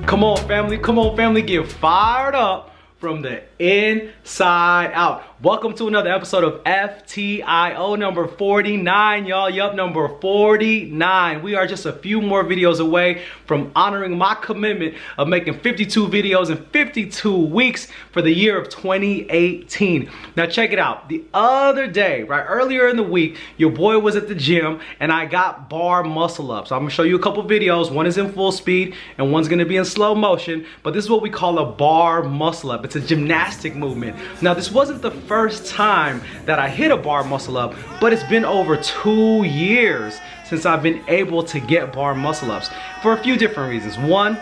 Come on family, get fired up from the inside out. Welcome to another episode of Ftio number 49, y'all. Yup, number 49. We are just a few more videos away from honoring my commitment of making 52 videos in 52 weeks for the year of 2018. Now check it out. The other day, right earlier in the week, your boy was at the gym and I got bar muscle ups. So I'm gonna show you a couple videos. One is in full speed and one's gonna be in slow motion, but this is what we call a bar muscle up. It's a gymnastic movement. Now this wasn't the first time that I hit a bar muscle up, but it's been over 2 years since I've been able to get bar muscle ups for a few different reasons. One,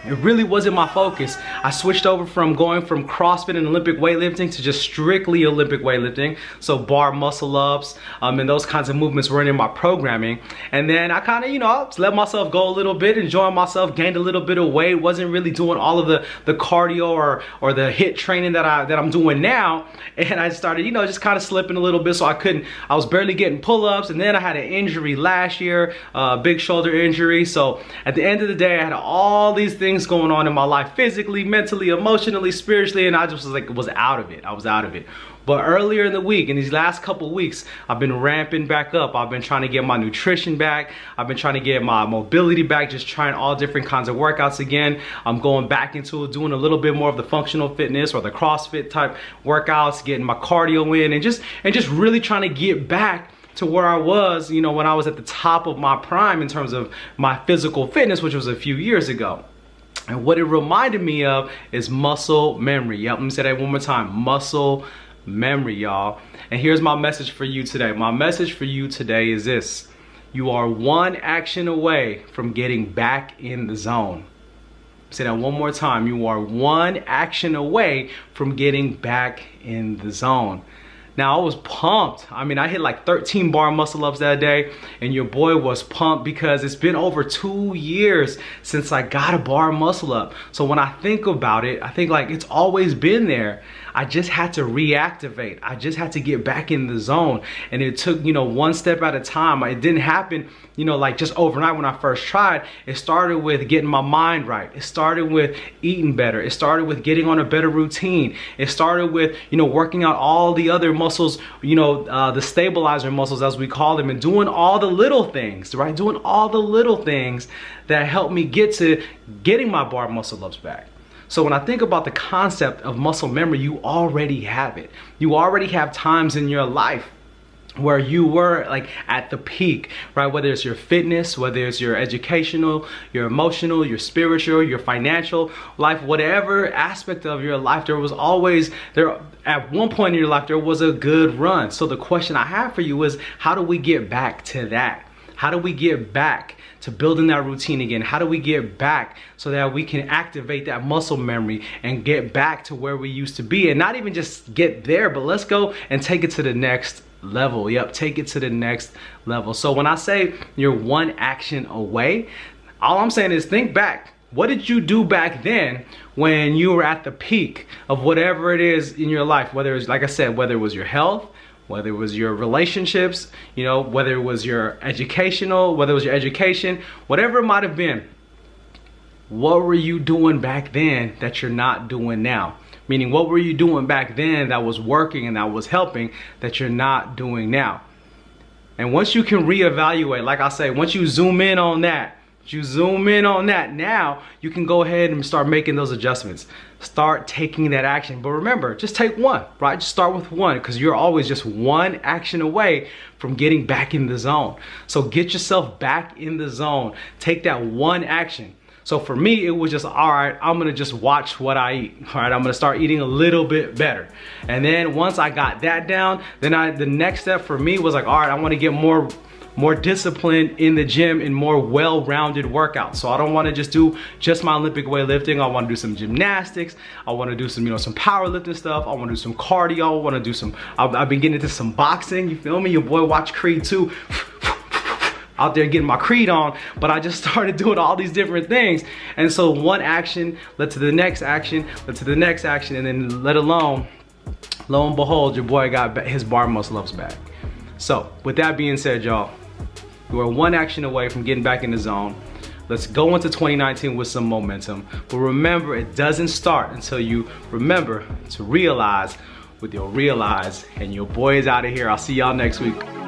it really wasn't my focus. I switched over from going from CrossFit and Olympic weightlifting to just strictly Olympic weightlifting. So bar muscle ups and those kinds of movements weren't in my programming. And then I kind of, just let myself go a little bit, enjoying myself, gained a little bit of weight, wasn't really doing all of the cardio or the HIIT training that I'm doing now. And I started, just kind of slipping a little bit, so I was barely getting pull-ups. And then I had an injury last year, big shoulder injury. So at the end of the day, I had all these things going on in my life, physically, mentally, emotionally, spiritually, and I just was out of it. I was out of it. But earlier in the week, in these last couple of weeks, I've been ramping back up. I've been trying to get my nutrition back. I've been trying to get my mobility back, just trying all different kinds of workouts again. I'm going back into doing a little bit more of the functional fitness or the CrossFit type workouts, getting my cardio in, and just really trying to get back to where I was, when I was at the top of my prime in terms of my physical fitness, which was a few years ago. And what it reminded me of is muscle memory. Yep, let me say that one more time. Muscle memory, y'all. And here's my message for you today. My message for you today is this. You are one action away from getting back in the zone. Say that one more time. You are one action away from getting back in the zone. Now, I was pumped. I mean, I hit like 13 bar muscle ups that day, and your boy was pumped because it's been over 2 years since I got a bar muscle up. So when I think about it, I think like it's always been there. I just had to reactivate. I just had to get back in the zone. And it took, one step at a time. It didn't happen, like just overnight when I first tried. It started with getting my mind right. It started with eating better. It started with getting on a better routine. It started with, working out all the other muscles, the stabilizer muscles as we call them, and doing all the little things, right? Doing all the little things that helped me get to getting my bar muscle ups back. So when I think about the concept of muscle memory, you already have it. You already have times in your life where you were like at the peak, right? Whether it's your fitness, whether it's your educational, your emotional, your spiritual, your financial life, whatever aspect of your life, there at one point in your life, there was a good run. So the question I have for you is, how do we get back to that? How do we get back to building that routine again? How do we get back so that we can activate that muscle memory and get back to where we used to be? And not even just get there, but let's go and take it to the next level. Yep, take it to the next level. So when I say you're one action away, all I'm saying is think back. What did you do back then when you were at the peak of whatever it is in your life? Whether it's, like I said, whether it was your health, whether it was your relationships, whether it was your education, whatever it might have been. What were you doing back then that you're not doing now? Meaning, what were you doing back then that was working and that was helping that you're not doing now? And once you can reevaluate, like I say, once you zoom in on that, now you can go ahead and start making those adjustments. Start taking that action. But remember, just take one, right? Just start with one, because you're always just one action away from getting back in the zone. So get yourself back in the zone. Take that one action. So for me, it was just, all right, I'm gonna just watch what I eat. All right, I'm gonna start eating a little bit better. And then once I got that down, then the next step for me was like, all right, I wanna get more more discipline in the gym and more well-rounded workouts. So I don't want to just do just my Olympic weightlifting. I want to do some gymnastics. I want to do some, some powerlifting stuff. I want to do some cardio. I want to do some, I've been getting into some boxing. You feel me? Your boy watch Creed 2. Out there getting my Creed on, but I just started doing all these different things. And so one action led to the next action, led to the next action, and then lo and behold, your boy got his bar muscle ups back. So with that being said, y'all, we're one action away from getting back in the zone. Let's go into 2019 with some momentum. But remember, it doesn't start until you remember to realize with your realize. And your boy is out of here. I'll see y'all next week.